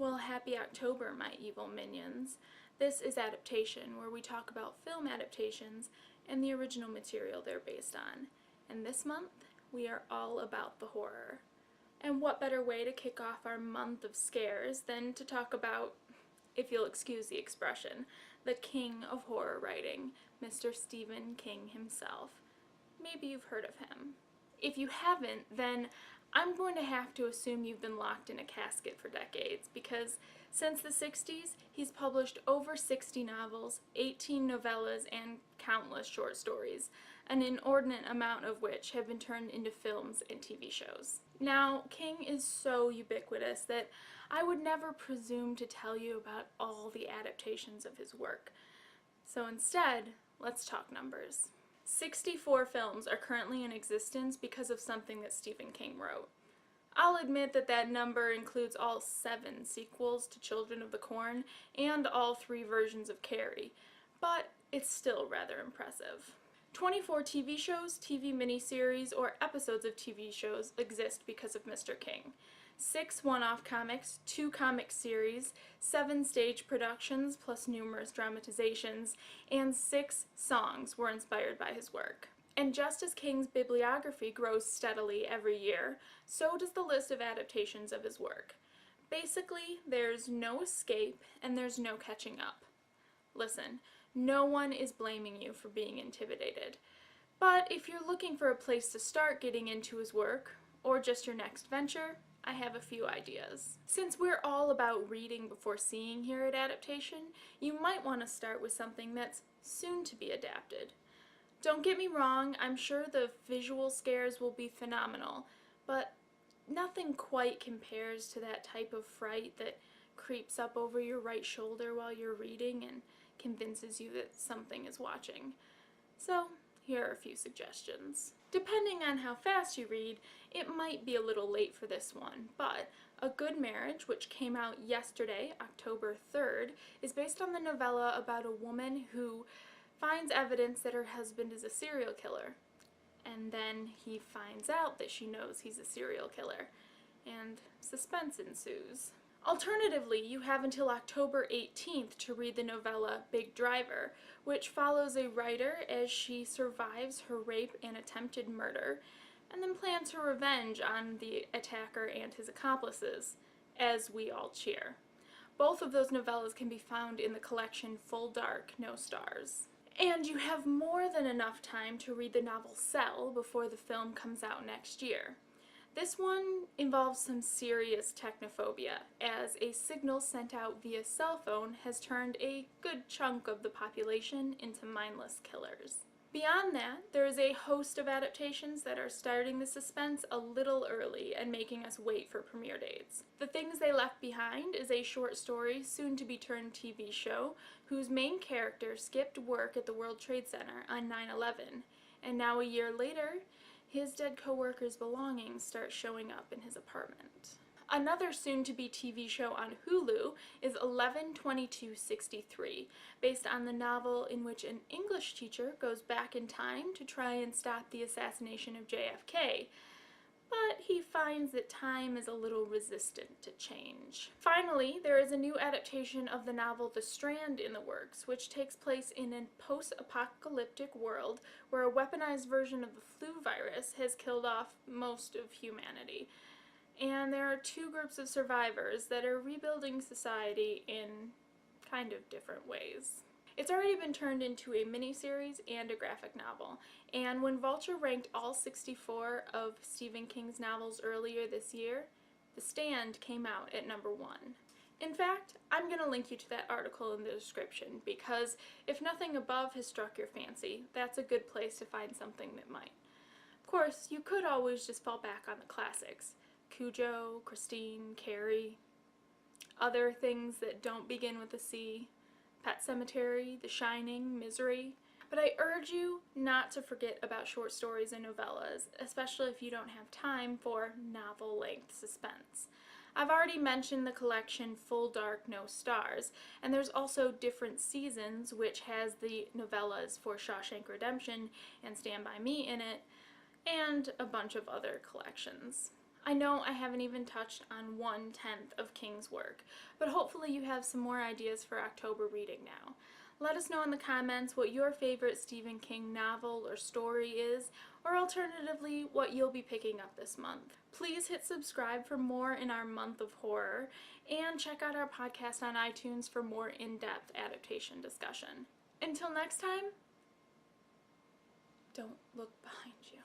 Well, happy October, my evil minions. This is Adaptation, where we talk about film adaptations and the original material they're based on. And this month, we are all about the horror. And what better way to kick off our month of scares than to talk about, if you'll excuse the expression, the king of horror writing, Mr. Stephen King himself. Maybe you've heard of him. If you haven't, then I'm going to have to assume you've been locked in a casket for decades, because since the 60s, he's published over 60 novels, 18 novellas, and countless short stories, an inordinate amount of which have been turned into films and TV shows. Now, King is so ubiquitous that I would never presume to tell you about all the adaptations of his work. So instead, let's talk numbers. 64 films are currently in existence because of something that Stephen King wrote. I'll admit that that number includes all 7 sequels to Children of the Corn and all 3 versions of Carrie, but it's still rather impressive. 24 TV shows, TV miniseries, or episodes of TV shows exist because of Mr. King. 6 one-off comics, 2 comic series, 7 stage productions plus numerous dramatizations, and 6 songs were inspired by his work. And just as King's bibliography grows steadily every year, so does the list of adaptations of his work. Basically, there's no escape and there's no catching up. Listen, no one is blaming you for being intimidated. But if you're looking for a place to start getting into his work, or just your next venture, I have a few ideas. Since we're all about reading before seeing here at Adaptation, you might want to start with something that's soon to be adapted. Don't get me wrong, I'm sure the visual scares will be phenomenal, but nothing quite compares to that type of fright that creeps up over your right shoulder while you're reading and convinces you that something is watching. So, here are a few suggestions. Depending on how fast you read, it might be a little late for this one, but A Good Marriage, which came out yesterday, October 3rd, is based on the novella about a woman who finds evidence that her husband is a serial killer. And then he finds out that she knows he's a serial killer, and suspense ensues. Alternatively, you have until October 18th to read the novella Big Driver, which follows a writer as she survives her rape and attempted murder, and then plans her revenge on the attacker and his accomplices, as we all cheer. Both of those novellas can be found in the collection Full Dark, No Stars. And you have more than enough time to read the novel Cell before the film comes out next year. This one involves some serious technophobia, as a signal sent out via cell phone has turned a good chunk of the population into mindless killers. Beyond that, there is a host of adaptations that are starting the suspense a little early and making us wait for premiere dates. The Things They Left Behind is a short story, soon-to-be-turned TV show, whose main character skipped work at the World Trade Center on 9/11, and now a year later, his dead co-workers' belongings start showing up in his apartment. Another soon-to-be TV show on Hulu is 11/22/63, based on the novel in which an English teacher goes back in time to try and stop the assassination of JFK, but he finds that time is a little resistant to change. Finally, there is a new adaptation of the novel The Strand in the works, which takes place in a post-apocalyptic world where a weaponized version of the flu virus has killed off most of humanity. And there are 2 groups of survivors that are rebuilding society in kind of different ways. It's already been turned into a miniseries and a graphic novel, and when Vulture ranked all 64 of Stephen King's novels earlier this year, The Stand came out at number 1. In fact, I'm going to link you to that article in the description, because if nothing above has struck your fancy, that's a good place to find something that might. Of course, you could always just fall back on the classics. Cujo, Christine, Carrie, other things that don't begin with a C, Pet Sematary, The Shining, Misery. But I urge you not to forget about short stories and novellas, especially if you don't have time for novel-length suspense. I've already mentioned the collection Full Dark, No Stars, and there's also Different Seasons, which has the novellas for Shawshank Redemption and Stand By Me in it, and a bunch of other collections. I know I haven't even touched on 1/10 of King's work, but hopefully you have some more ideas for October reading now. Let us know in the comments what your favorite Stephen King novel or story is, or alternatively, what you'll be picking up this month. Please hit subscribe for more in our month of horror, and check out our podcast on iTunes for more in-depth adaptation discussion. Until next time, don't look behind you.